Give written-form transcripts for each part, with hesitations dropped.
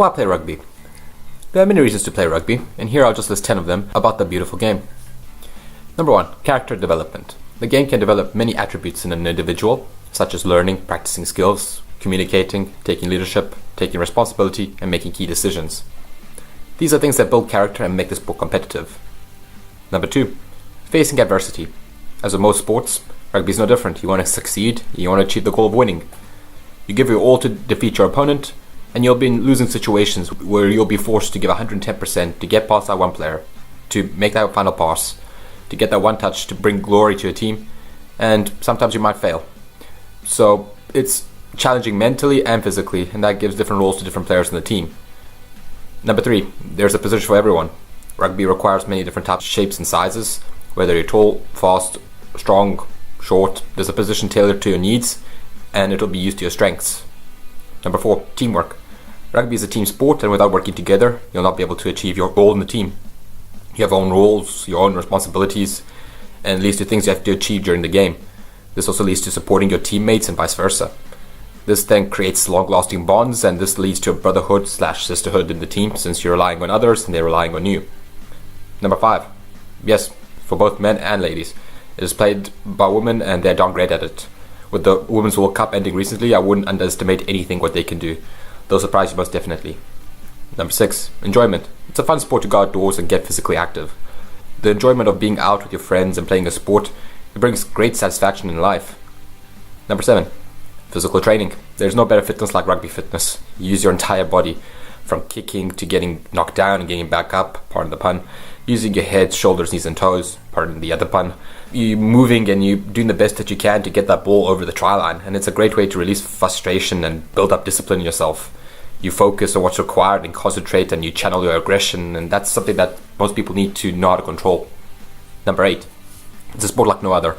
Why play rugby? There are many reasons to play rugby, and here I'll just list 10 of them about the beautiful game. Number 1. Character development. The game can develop many attributes in an individual, such as learning, practicing skills, communicating, taking leadership, taking responsibility, and making key decisions. These are things that build character and make the sport competitive. Number 2. Facing adversity. As with most sports, rugby is no different. You want to succeed, you want to achieve the goal of winning. You give your all to defeat your opponent, and you'll be in losing situations where you'll be forced to give 110% to get past that one player, to make that final pass, to get that one touch to bring glory to your team, and sometimes you might fail. So it's challenging mentally and physically, and that gives different roles to different players in the team. Number 3, there's a position for everyone. Rugby requires many different types, shapes and sizes. Whether you're tall, fast, strong, short, there's a position tailored to your needs, and it'll be used to your strengths. Number 4, teamwork. Rugby is a team sport, and without working together, you'll not be able to achieve your goal in the team. You have own roles, your own responsibilities, and it leads to things you have to achieve during the game. This also leads to supporting your teammates and vice versa. This then creates long-lasting bonds, and this leads to a brotherhood/sisterhood in the team, since you're relying on others and they're relying on you. Number 5. Yes, for both men and ladies. It is played by women, and they're darn great at it. With the Women's World Cup ending recently, I wouldn't underestimate anything what they can do. They'll surprise you most definitely. Number 6. Enjoyment. It's a fun sport to go outdoors and get physically active. The enjoyment of being out with your friends and playing a sport, it brings great satisfaction in life. Number 7. Physical training. There's no better fitness like rugby fitness. You use your entire body, from kicking to getting knocked down and getting back up, pardon the pun, using your head, shoulders, knees and toes, pardon the other pun. You're moving and you're doing the best that you can to get that ball over the try line, and it's a great way to release frustration and build up discipline in yourself. You focus on what's required and concentrate, and you channel your aggression, and that's something that most people need to know how to control. Number 8. It's a sport like no other.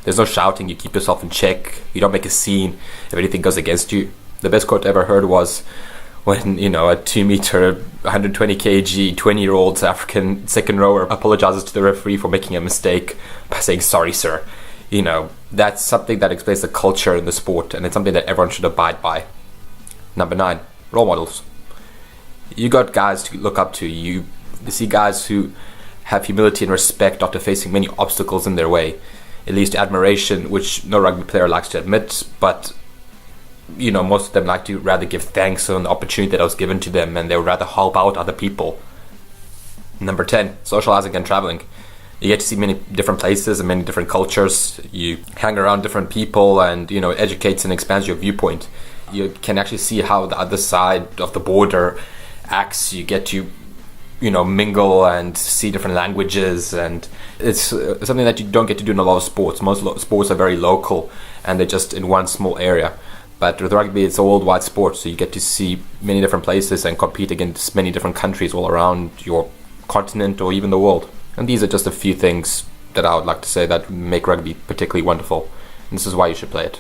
There's no shouting, you keep yourself in check, you don't make a scene if anything goes against you. The best quote I ever heard was when, a 2 meter, 120 kg, 20-year-old South African second rower apologizes to the referee for making a mistake by saying, "Sorry, sir." That's something that explains the culture in the sport, and it's something that everyone should abide by. Number 9. Role models. You got guys to look up to. You see guys who have humility and respect after facing many obstacles in their way. It leads to admiration, which no rugby player likes to admit, but most of them like to rather give thanks on the opportunity that was given to them, and they would rather help out other people. Number 10, socializing and traveling. You get to see many different places and many different cultures. You hang around different people, and it educates and expands your viewpoint. You can actually see how the other side of the border acts. You get to mingle and see different languages, and it's something that you don't get to do in a lot of sports. Most sports are very local, and they're just in one small area. But with rugby, it's a worldwide sport, so you get to see many different places and compete against many different countries all around your continent or even the world. And these are just a few things that I would like to say that make rugby particularly wonderful. And this is why you should play it.